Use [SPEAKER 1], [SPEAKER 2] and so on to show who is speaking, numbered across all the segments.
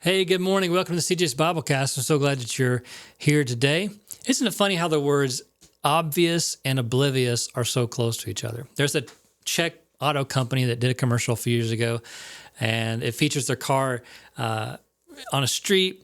[SPEAKER 1] Hey, good morning. Welcome to the CGS Biblecast. I'm so glad that you're here today. Isn't it funny how the words obvious and oblivious are so close to each other? There's a Czech auto company that did a commercial a few years ago, and it features their car on a street.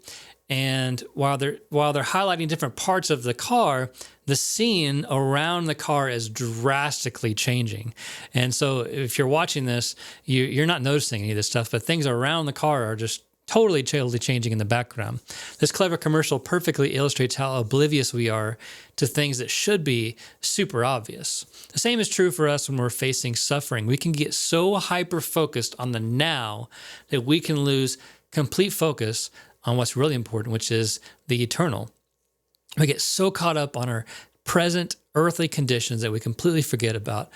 [SPEAKER 1] And while they're highlighting different parts of the car, the scene around the car is drastically changing. And so if you're watching this, you're not noticing any of this stuff, but things around the car are just totally changing in the background. This clever commercial perfectly illustrates how oblivious we are to things that should be super obvious. The same is true for us when we're facing suffering. We can get so hyper-focused on the now that we can lose complete focus on what's really important, which is the eternal. We get so caught up on our present earthly conditions that we completely forget about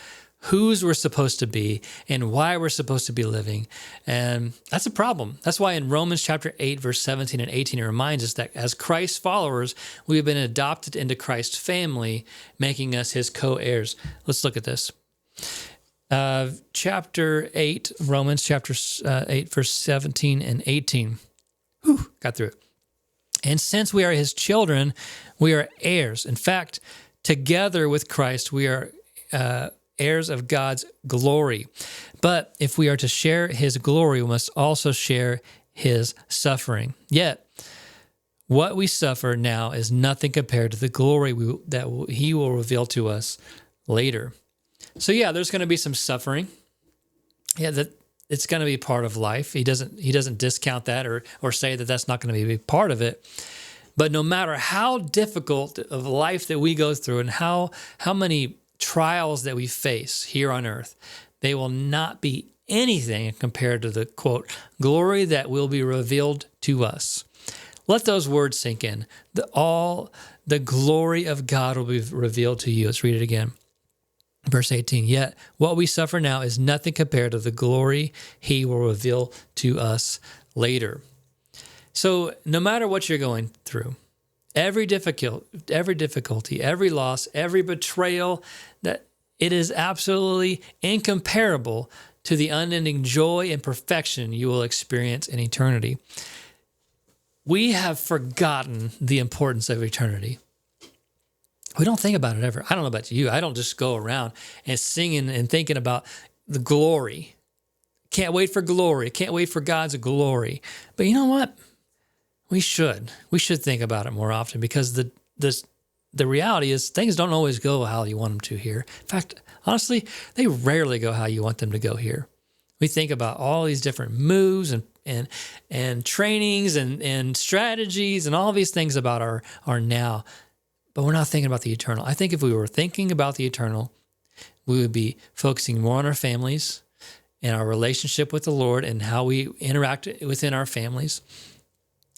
[SPEAKER 1] whose we're supposed to be and why we're supposed to be living. And that's a problem. That's why in Romans chapter 8, verse 17 and 18, it reminds us that as Christ's followers, we have been adopted into Christ's family, making us his co-heirs. Let's look at this. Chapter 8, Romans chapter 8, verse 17 and 18. Got through it. And since we are his children, we are heirs. In fact, together with Christ, we are heirs of God's glory. But if we are to share his glory, we must also share his suffering. Yet, what we suffer now is nothing compared to the glory that he will reveal to us later. So yeah, there's going to be some suffering. Yeah, it's going to be part of life. He doesn't discount that or say that that's not going to be a part of it. But no matter how difficult of life that we go through and how many trials that we face here on earth, they will not be anything compared to the, quote, glory that will be revealed to us. Let those words sink in. All the glory of God will be revealed to you. Let's read it again. Verse 18, yet what we suffer now is nothing compared to the glory he will reveal to us later. So no matter what you're going through, every difficulty, every loss, every betrayal, that it is absolutely incomparable to the unending joy and perfection you will experience in eternity. We have forgotten the importance of eternity. We don't think about it ever. I don't know about you. I don't just go around and singing and thinking about the glory. Can't wait for glory. Can't wait for God's glory. But you know what? We should think about it more often, because the reality is things don't always go how you want them to here. In fact, honestly, they rarely go how you want them to go here. We think about all these different moves and trainings and strategies and all these things about our now, but we're not thinking about the eternal. I think if we were thinking about the eternal, we would be focusing more on our families and our relationship with the Lord and how we interact within our families.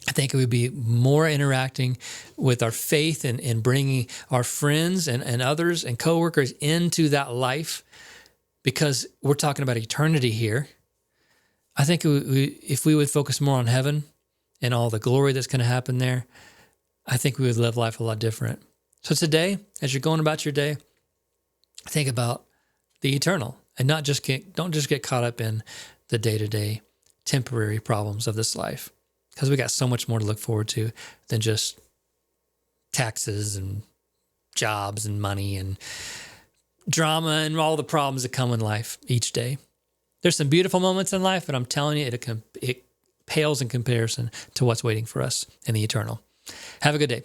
[SPEAKER 1] I think it would be more interacting with our faith and bringing our friends and others and coworkers into that life, because we're talking about eternity here. I think if we would focus more on heaven and all the glory that's going to happen there, I think we would live life a lot different. So today, as you're going about your day, think about the eternal and don't just get caught up in the day-to-day temporary problems of this life, because we got so much more to look forward to than just taxes and jobs and money and drama and all the problems that come in life each day. There's some beautiful moments in life, but I'm telling you, it pales in comparison to what's waiting for us in the eternal. Have a good day.